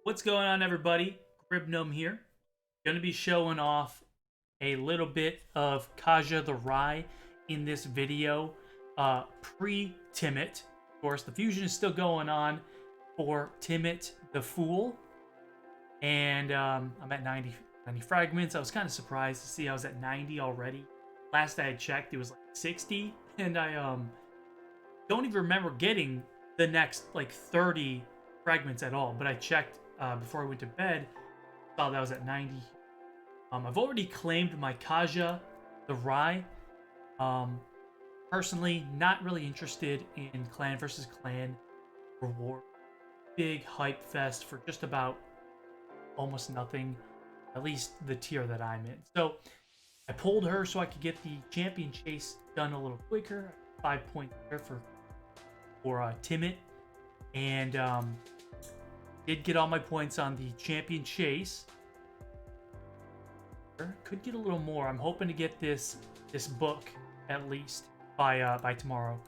What's going on, everybody? Gribnum here. Going to be showing off a little bit of Kaja the Rye in this video. Pre-Timit. Of course, the fusion is still going on for Timit the Fool. And I'm at 90 fragments. I was kind of surprised to see I was at 90 already. Last I had checked, it was like 60. And I don't even remember getting the next like 30 fragments at all. But I checked before I went to bed, saw that I was at 90. I've already claimed my Kaja the Rye. Personally, not really interested in clan versus clan reward. Big hype fest for just about almost nothing, at least the tier that I'm in. So I pulled her so I could get the champion chase done a little quicker. 5 points there for Timit, and did get all my points on the champion chase. Could get a little more. I'm hoping to get this book at least by tomorrow.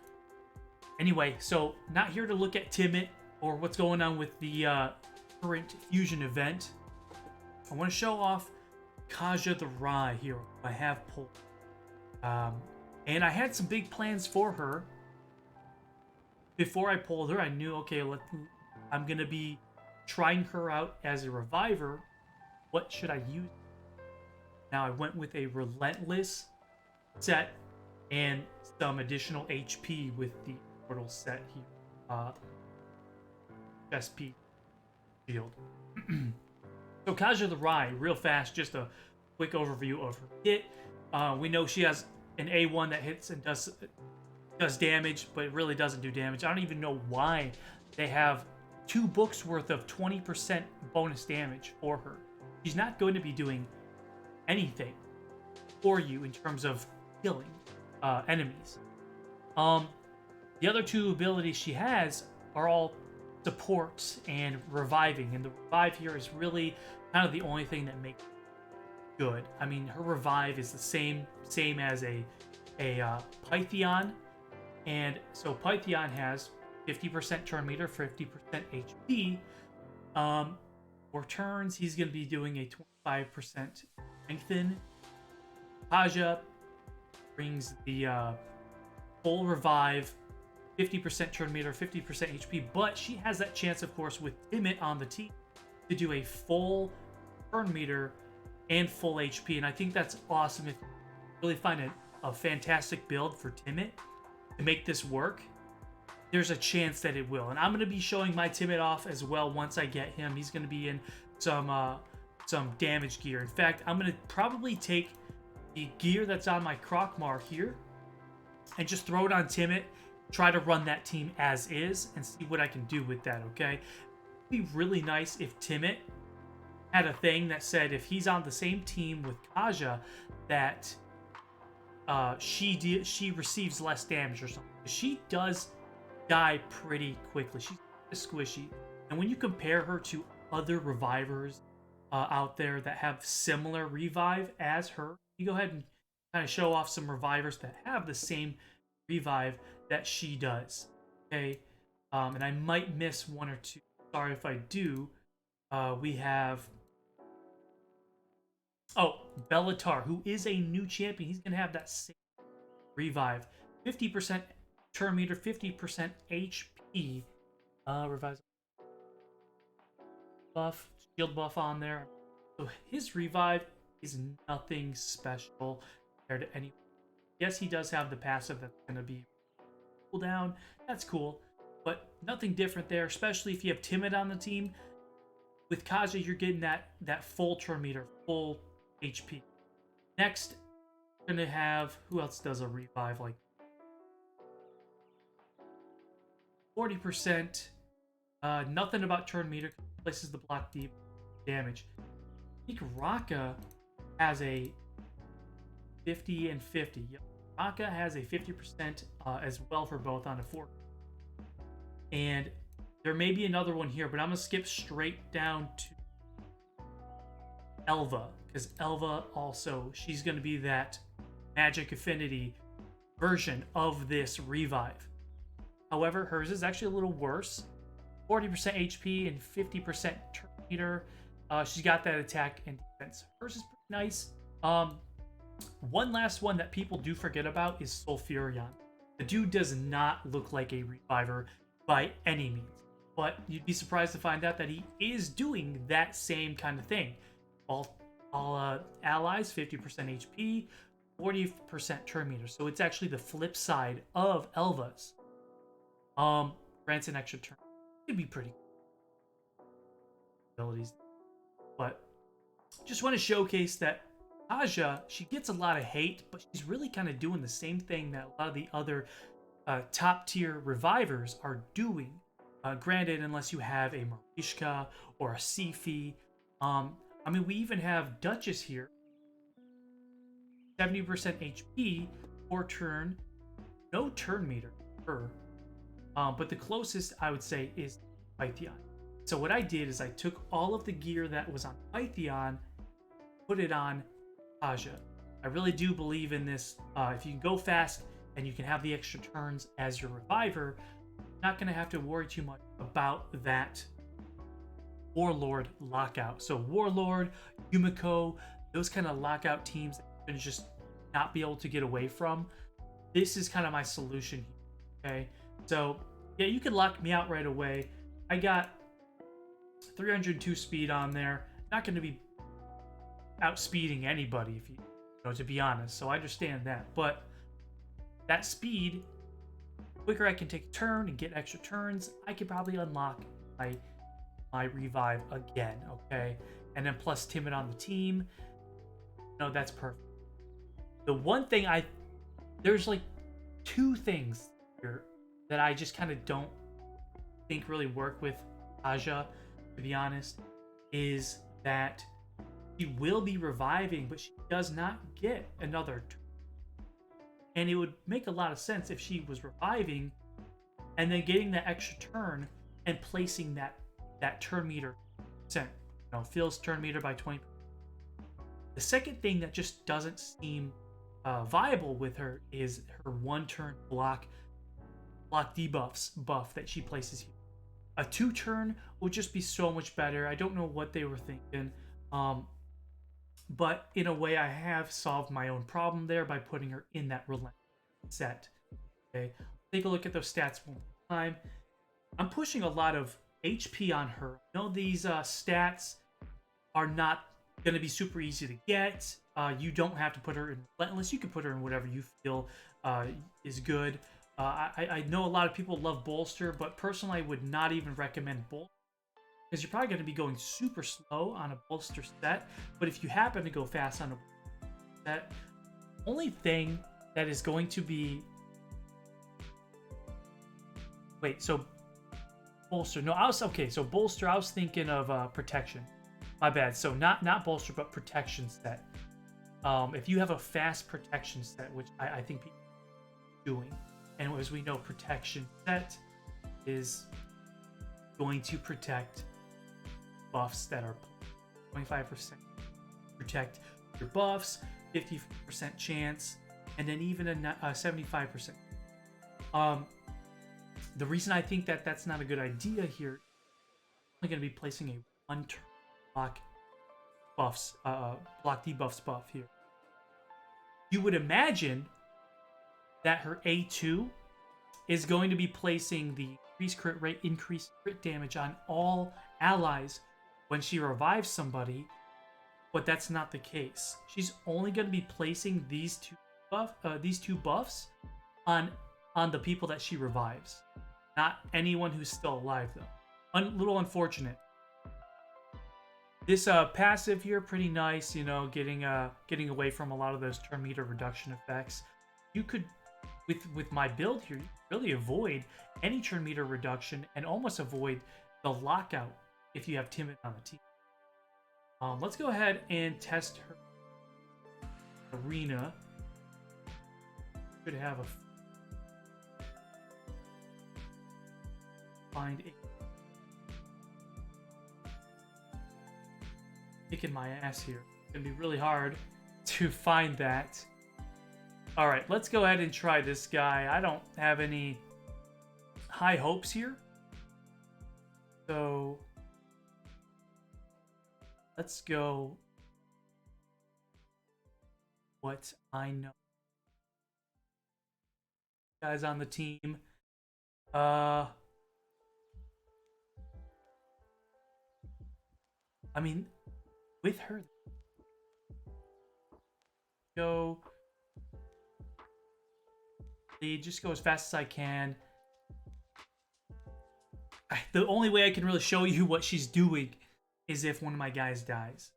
Anyway, so not here to look at Timit or what's going on with the current fusion event. I want to show off Kaja the Rye here. I have pulled, and I had some big plans for her. Before I pulled her, I knew, okay, I'm gonna be trying her out as a reviver. What should I use? Now I went with a relentless set and some additional HP with the portal set here. SP shield. So Kaja the Rye, real fast, just a quick overview of her kit. We know she has an A1 that hits and does damage, but it really doesn't do damage. I don't even know why they have 2 books worth of 20% bonus damage for her. She's not going to be doing anything for you in terms of killing enemies. The other 2 abilities she has are all supports and reviving, and the revive here is really kind of the only thing that makes it good. I mean, her revive is the same as a Pythion, and so Pythion has 50% turn meter, 50% HP. For turns, he's going to be doing a 25% strengthen. Kaja brings the full revive, 50% turn meter, 50% HP, but she has that chance, of course, with Timit on the team to do a full turn meter and full HP, and I think that's awesome. If you really find a fantastic build for Timit to make this work, there's a chance that it will. And I'm going to be showing my Timit off as well once I get him. He's going to be in some damage gear. In fact, I'm going to probably take the gear that's on my Krokmar here and just throw it on Timit, try to run that team as is, and see what I can do with that, okay? It'd be really nice if Timit had a thing that said if he's on the same team with Kaja, that she receives less damage or something. She does die pretty quickly. She's squishy, and when you compare her to other revivers out there that have similar revive as her, you go ahead and kind of show off some revivers that have the same revive that she does. Okay, and I might miss one or two. Sorry if I do. We have Bellatar, who is a new champion. He's gonna have that same revive, 50% turn meter, 50% HP. Revive buff, shield buff on there. So his revive is nothing special compared to any. Yes, he does have the passive that's gonna be cooldown. That's cool, but nothing different there. Especially if you have Timid on the team. With Kaja, you're getting that full turn meter, full HP. Next, we're gonna have, who else does a revive like 40%? Nothing about turn meter, places the block deep damage. I think Raka has a 50 and 50. Yep. Raka has a 50% as well for both on a 4. And there may be another one here, but I'm gonna skip straight down to Elva, because Elva also, she's going to be that magic affinity version of this revive. However, hers is actually a little worse. 40% HP and 50% meter. She's got that attack and defense. Hers is pretty nice. One last one that people do forget about is Sulfurion. The dude does not look like a reviver by any means, but you'd be surprised to find out that he is doing that same kind of thing. All allies 50% HP, 40% turn meter. So it's actually the flip side of Elva's. Grants an extra turn. It'd be pretty abilities, but just want to showcase that Kaja, she gets a lot of hate, but she's really kind of doing the same thing that a lot of the other top tier revivers are doing. Granted, unless you have a Marishka or a Sifi. I mean, we even have Duchess here. 70% HP, 4 turn, no turn meter for her. But the closest I would say is Pythion. So what I did is I took all of the gear that was on Pythion, put it on Kaja. I really do believe in this. If you can go fast and you can have the extra turns as your reviver, you're not going to have to worry too much about that Warlord lockout. So Warlord, Yumiko, those kind of lockout teams that you're going to just not be able to get away from. This is kind of my solution here. Okay, so yeah, you can lock me out right away. I got 302 speed on there. Not going to be outspeeding anybody, if you know, to be honest. So I understand that, but that speed, quicker I can take a turn and get extra turns, I could probably unlock my revive again. Okay, and then plus Timid on the team. No, that's perfect. The one thing there's like 2 things here that I just kind of don't think really work with Kaja, to be honest, is that she will be reviving, but she does not get another turn. And it would make a lot of sense if she was reviving and then getting that extra turn and placing that turn meter percent. You know, fills turn meter by 20%. The second thing that just doesn't seem viable with her is her 1-turn block debuffs buff that she places here. A 2-turn would just be so much better. I don't know what they were thinking. But in a way, I have solved my own problem there by putting her in that relentless set. Okay, take a look at those stats one more time. I'm pushing a lot of HP on her. I know these stats are not going to be super easy to get. You don't have to put her in relentless. You can put her in whatever you feel is good. I know a lot of people love bolster, but personally, I would not even recommend bolster, because you're probably going to be going super slow on a bolster set. But if you happen to go fast on a set, only thing that is going to be... Wait, so bolster. No, okay, so bolster, I was thinking of protection. My bad. So not bolster, but protection set. If you have a fast protection set, which I think people are doing, and as we know, protection set is going to protect buffs that are 25%. Protect your buffs, 50% chance, and then even a 75%. The reason I think that that's not a good idea here, I'm going to be placing a 1-turn block buffs, block debuffs buff here. You would imagine that her A2 is going to be placing the increased crit rate, increased crit damage on all allies when she revives somebody, but that's not the case. She's only going to be placing these two buffs on the people that she revives, not anyone who's still alive though. Little unfortunate. This passive here, pretty nice, you know, getting away from a lot of those turn meter reduction effects. You could, with my build here, you could really avoid any turn meter reduction and almost avoid the lockout if you have Timid on the team. Let's go ahead and test her arena. Should have find a kicking my ass here. It's gonna be really hard to find that. All right, let's go ahead and try this guy. I don't have any high hopes here, so let's go. What I know. Guys on the team. I mean, with her, go. Lead, just go as fast as I can. The only way I can really show you what she's doing is if one of my guys dies.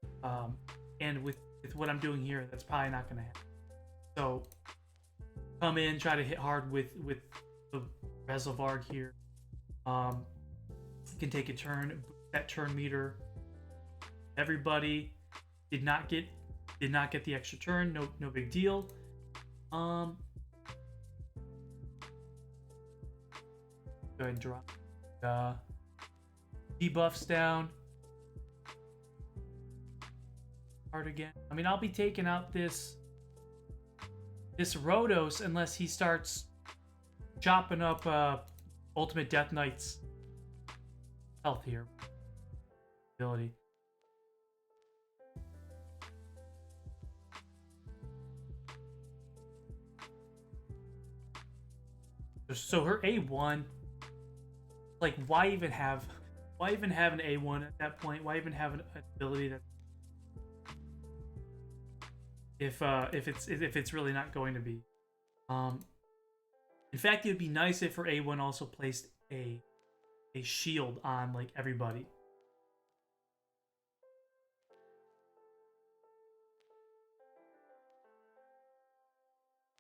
And with what I'm doing here, that's probably not going to happen. So, come in, try to hit hard with the Rezelvarg here. Can take a turn, that turn meter. Everybody did not get the extra turn. No big deal. Go ahead and drop debuffs down. Hard again. I mean, I'll be taking out this Rhodos unless he starts chopping up Ultimate Death Knight's health here. Ability. So her A1, like, why even have an A1 at that point? Why even have an ability that if it's really not going to be? In fact, it would be nice if her A1 also placed a shield on like everybody.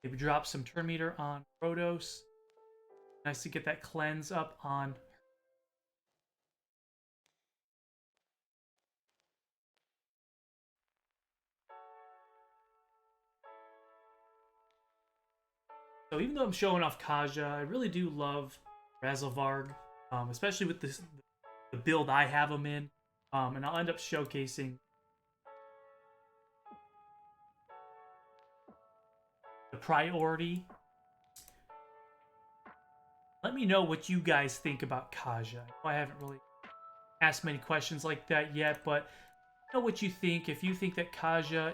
Maybe drop some turn meter on Rhodos. Nice to get that cleanse up on. So even though I'm showing off Kaja, I really do love Rezelvarg, especially with the build I have him in. And I'll end up showcasing the priority. Let me know what you guys think about Kaja. I haven't really asked many questions like that yet, but know what you think. If you think that Kaja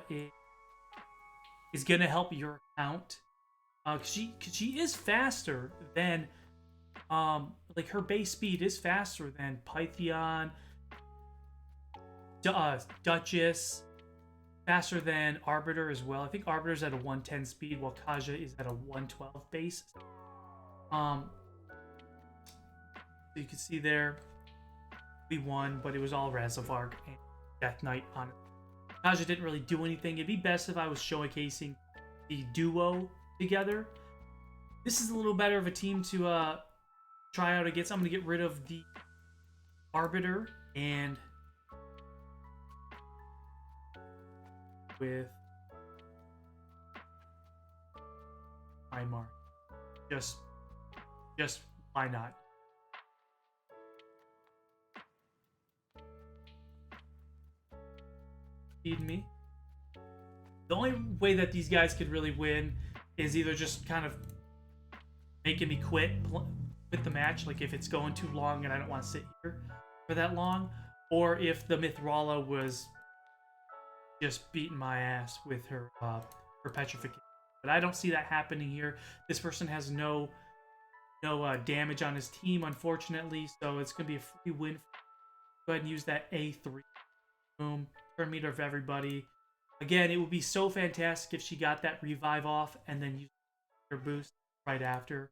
is going to help your account, she is faster than, like, her base speed is faster than Pythion, Duchess, faster than Arbiter as well. I think Arbiter's at a 110 speed, while Kaja is at a 112 base. So you can see there, we won, but it was all Rezelvarg and Death Knight on it. Kaja didn't really do anything. It'd be best if I was showcasing the duo together. This is a little better of a team to try out against. I'm going to get rid of the Arbiter and with Imar. Just why not? Feed me. The only way that these guys could really win is either just kind of making me quit the match, like if it's going too long and I don't want to sit here for that long, or if the Mithrala was just beating my ass with her petrification. But I don't see that happening here. This person has no damage on his team, unfortunately, so it's going to be a free win. Go ahead and use that A3. Boom. Turn meter of everybody. Again, it would be so fantastic if she got that revive off and then use her boost right after.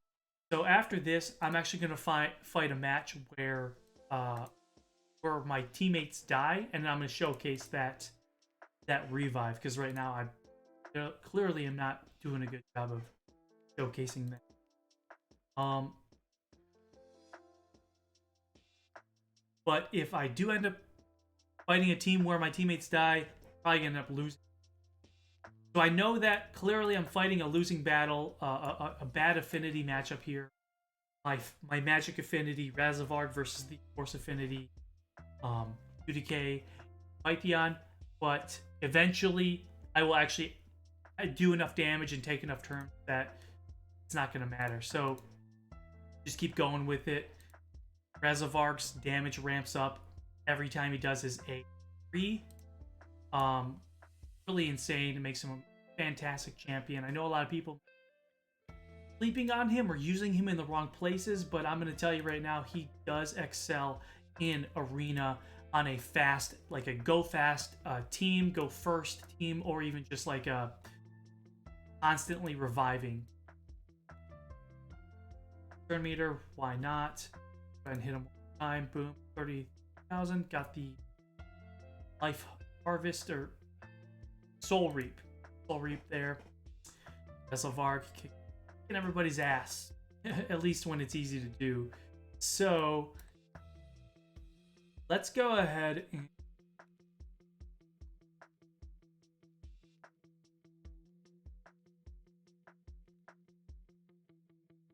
So after this, I'm actually going to fight a match where my teammates die, and I'm going to showcase that revive, because right now I clearly am not doing a good job of showcasing that. But if I do end up fighting a team where my teammates die, probably gonna end up losing. So I know that clearly I'm fighting a losing battle, a bad affinity matchup here. My magic affinity, Rezelvarg versus the force affinity, UDK, Pythion. But eventually, I will actually do enough damage and take enough turns that it's not gonna matter. So just keep going with it. Rezelvarg's damage ramps up every time he does his A3. Really insane. It makes him a fantastic champion. I know a lot of people sleeping on him or using him in the wrong places, but I'm going to tell you right now, he does excel in arena on a fast, like a go fast team, go first team, or even just like a constantly reviving. Turn meter, why not? Go ahead and hit him one time. Boom, 30,000. Got the life harvest or soul reap. Soul reap there. Veslavarg kicking everybody's ass, at least when it's easy to do. So let's go ahead and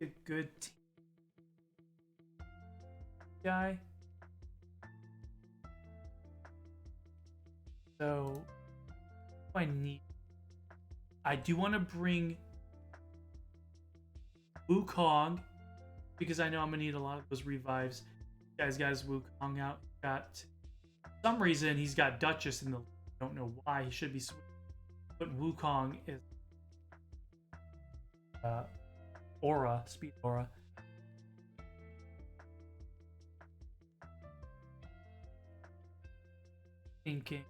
a good team guy. So I need. I do want to bring Wukong because I know I'm gonna need a lot of those revives. Guys got his Wukong out. Got for some reason he's got Duchess in the. Don't know why he should be switching. But Wukong is aura, speed aura. Thinking.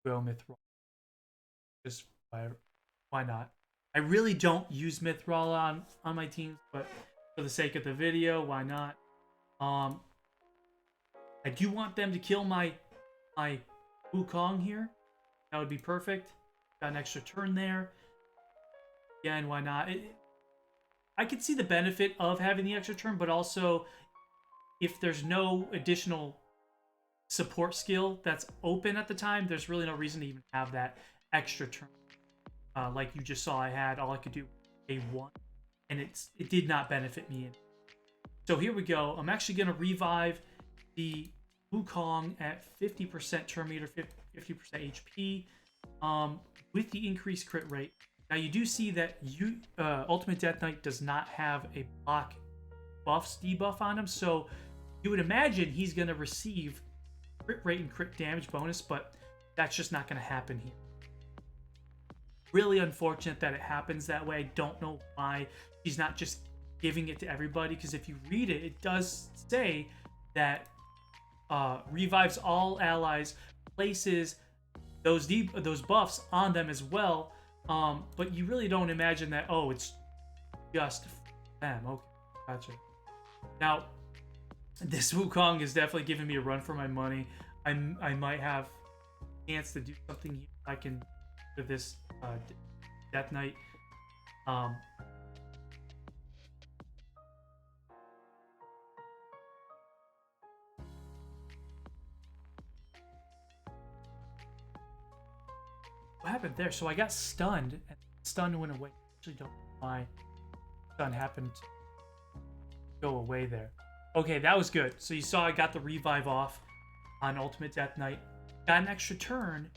Go Mithril. Just why not? I really don't use Mithril on my teams, but for the sake of the video, why not? I do want them to kill my Wukong here. That would be perfect. Got an extra turn there. Again, why not? I could see the benefit of having the extra turn, but also if there's no additional support skill that's open at the time, there's really no reason to even have that extra turn. Like you just saw I had, all I could do was A1, and it did not benefit me. So here we go. I'm actually going to revive the Wukong at 50% turn meter, 50% HP, with the increased crit rate. Now you do see that Ultimate Death Knight does not have a block buffs debuff on him, so you would imagine he's going to receive crit rate and crit damage bonus, but that's just not going to happen here. Really unfortunate that it happens that way. I don't know why he's not just giving it to everybody, because if you read it, it does say that revives all allies, places those buffs on them as well, but you really don't imagine that, oh, it's just them. Okay, gotcha. Now, this Wukong is definitely giving me a run for my money. I might have a chance to do something here. I can with this Death Knight. What happened there? So I got stunned, and stun went away. I actually don't know why stun happened to go away there. Okay, that was good. So you saw I got the revive off on Ultimate Death Knight. Got an extra turn.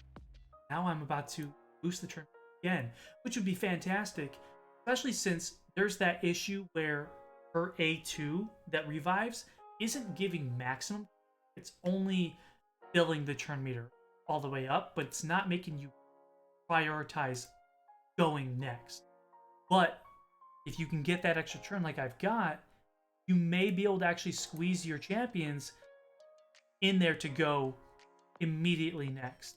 Now I'm about to boost the turn again, which would be fantastic, especially since there's that issue where her A2 that revives isn't giving maximum. It's only filling the turn meter all the way up, but it's not making you prioritize going next. But if you can get that extra turn like I've got, you may be able to actually squeeze your champions in there to go immediately next.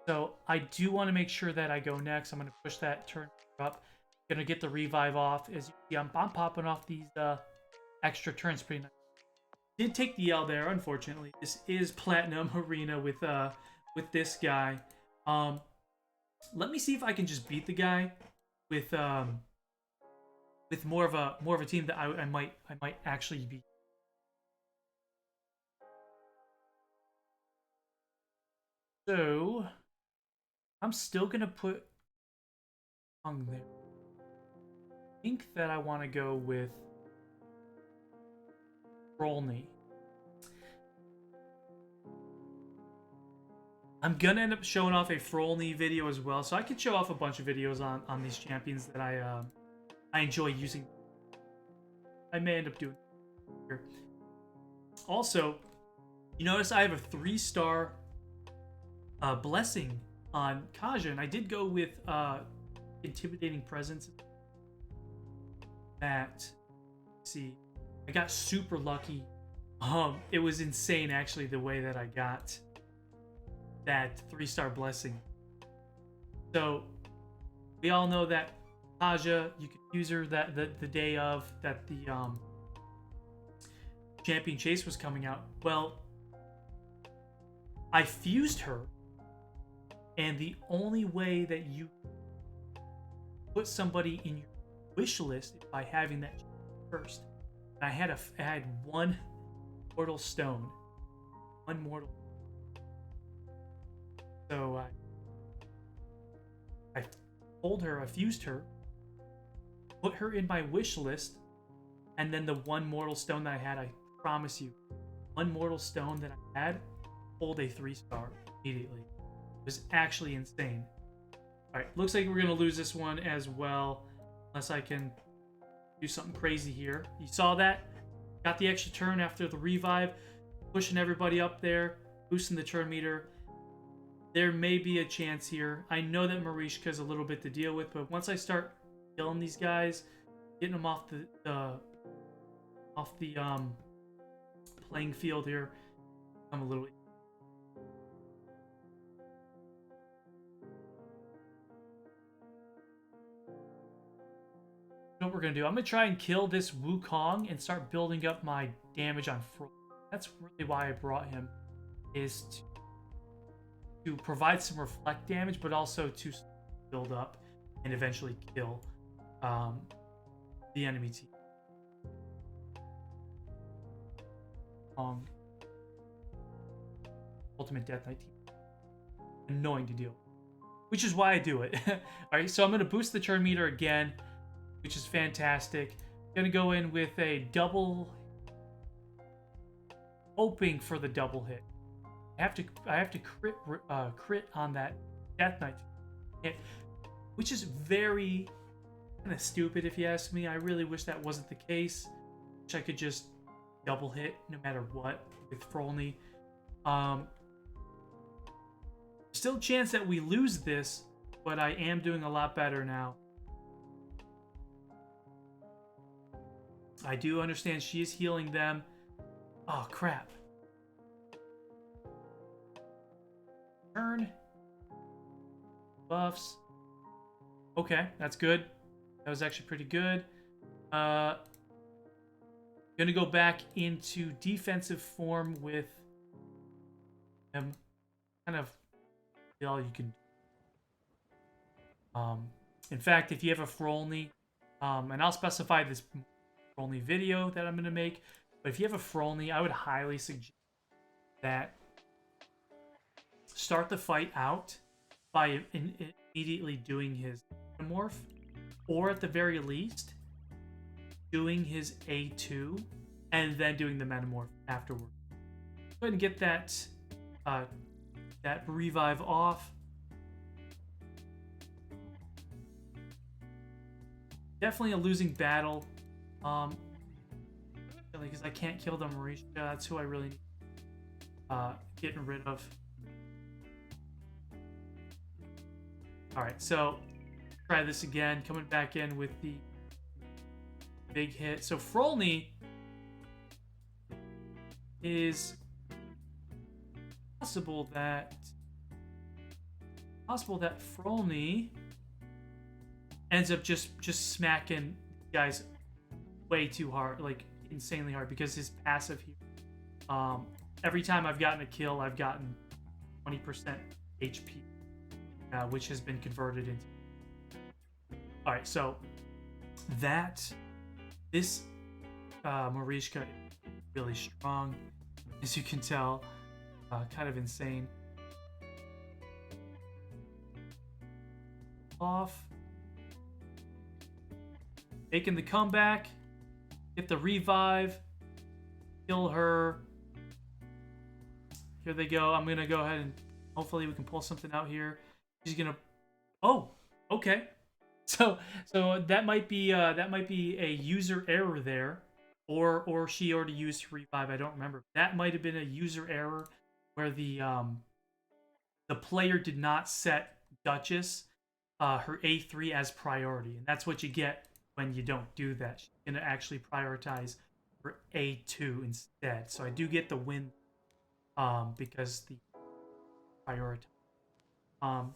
So I do want to make sure that I go next. I'm going to push that turn up. Going to get the revive off. As you see, I'm popping off these extra turns pretty nice. Did take the L there, unfortunately. This is Platinum Arena with this guy. Let me see if I can just beat the guy with more of a team that I might actually beat. So I'm still gonna put on there. I think that I want to go with Rolney. I'm gonna end up showing off a Frolny video as well, so I could show off a bunch of videos on these champions that I enjoy using. I may end up doing here. Also, you notice I have a 3-star blessing on Kaja, and I did go with intimidating presence. That, see, I got super lucky. It was insane actually the way that I got that 3-star blessing. So we all know that Kaja, you could use her that the day of that the champion chase was coming out. Well, I fused her, and the only way that you put somebody in your wish list is by having that first. And I had one mortal stone, one mortal. So I told her, I fused her, put her in my wish list, and then the one mortal stone that I had, I promise you, one mortal stone that I had pulled a 3-star immediately. It was actually insane. Alright, looks like we're going to lose this one as well, unless I can do something crazy here. You saw that? Got the extra turn after the revive, pushing everybody up there, boosting the turn meter. There may be a chance here. I know that Marishka's a little bit to deal with, but once I start killing these guys, getting them off the playing field here, I'm a little. You know what we're gonna do? I'm gonna try and kill this Wukong and start building up my damage on Frost. That's really why I brought him, is to provide some reflect damage, but also to build up and eventually kill the enemy team. Ultimate Death Knight team. Annoying to deal with, which is why I do it. Alright, so I'm going to boost the turn meter again, which is fantastic. Going to go in with a double, hoping for the double hit. I have to crit on that Death Knight hit, which is very kind of stupid if you ask me. I really wish that wasn't the case. Wish I could just double hit no matter what with Frolny. Still a chance that we lose this, but I am doing a lot better now. I do understand she is healing them. Oh, crap. Turn. Buffs. Okay, that's good. That was actually pretty good. Gonna go back into defensive form with him. Kind of all you can. In fact, if you have a Frolny, and I'll specify this Frolny video that I'm gonna make, but if you have a Frolny, I would highly suggest that start the fight out by immediately doing his Metamorph, or at the very least, doing his A2, and then doing the Metamorph afterward. Go ahead and get that that revive off. Definitely a losing battle. Because I can't kill the Marisha. That's who I really need getting rid of. Alright, so try this again. Coming back in with the big hit. So Frolny is possible that Frolny ends up just smacking guys way too hard, like insanely hard, because his passive here. Every time I've gotten a kill, I've gotten 20% HP, which has been converted into. All right, so this Marishka is really strong, as you can tell. Kind of insane. Off. Making the comeback. Get the revive. Kill her. Here they go. I'm going to go ahead and Hopefully we can pull something out here. She's gonna. Oh, okay. So that might be a user error there, or she already used revive. I don't remember. That might have been a user error where the player did not set Duchess her A3 as priority, and that's what you get when you don't do that. She's gonna actually prioritize her A2 instead. So I do get the win because the priority. Um,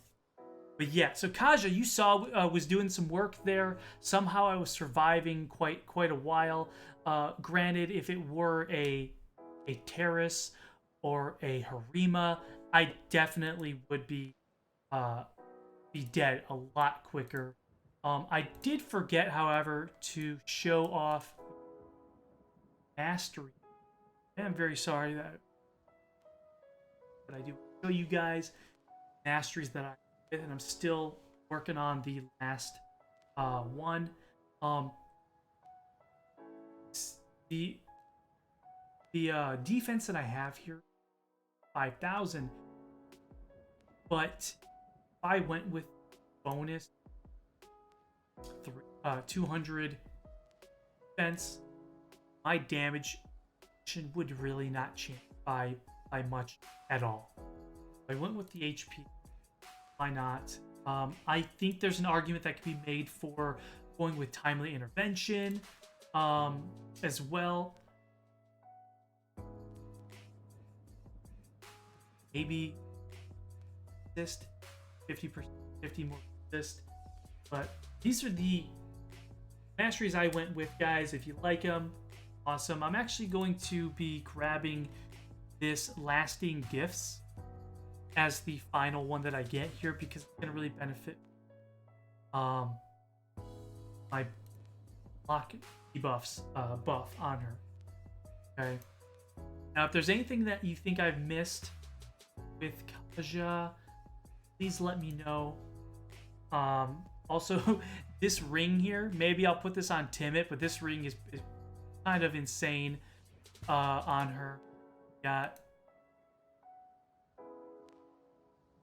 but yeah, so Kaja, you saw was doing some work there. Somehow I was surviving quite a while. Granted, if it were a Terrace or a Harima, I definitely would be dead a lot quicker. I did forget, however, to show off mastery. I'm very sorry that, but I do show you guys masteries that I did, and I'm still working on the last one. Um, the defense that I have here, 5,000, but if I went with bonus 200 defense, my damage would really not change by much at all. I went with the HP. Why not? I think there's an argument that could be made for going with timely intervention as well. Maybe assist 50%, 50 more assist. But these are the masteries I went with, guys. If you like them, awesome. I'm actually going to be grabbing this lasting gifts as the final one that I get here because it's gonna really benefit my block debuffs buff on her. Okay. Now, if there's anything that you think I've missed with Kaja, please let me know. Also, this ring here, maybe I'll put this on Timid, but this ring is kind of insane on her.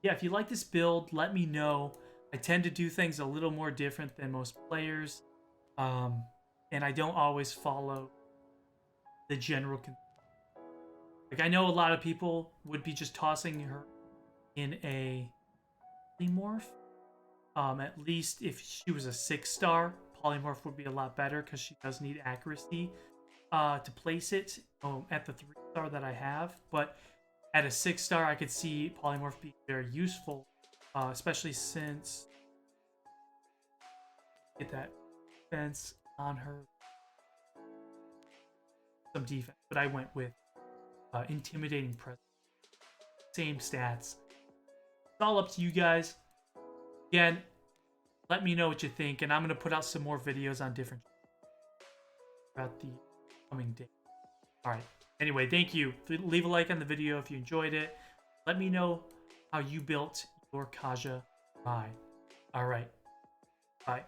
Yeah, if you like this build, let me know. I tend to do things a little more different than most players, and I don't always follow the general. Like, I know a lot of people would be just tossing her in a polymorph. At least if she was a 6-star, polymorph would be a lot better because she does need accuracy to place it at the 3-star that I have. But at a 6-star, I could see polymorph being very useful, especially since get that defense on her, some defense. But I went with intimidating presence, same stats. It's all up to you guys. Again, let me know what you think, and I'm going to put out some more videos on different throughout the coming day. All right. Anyway, thank you. Leave a like on the video if you enjoyed it. Let me know how you built your Kaja ride. All right. Bye.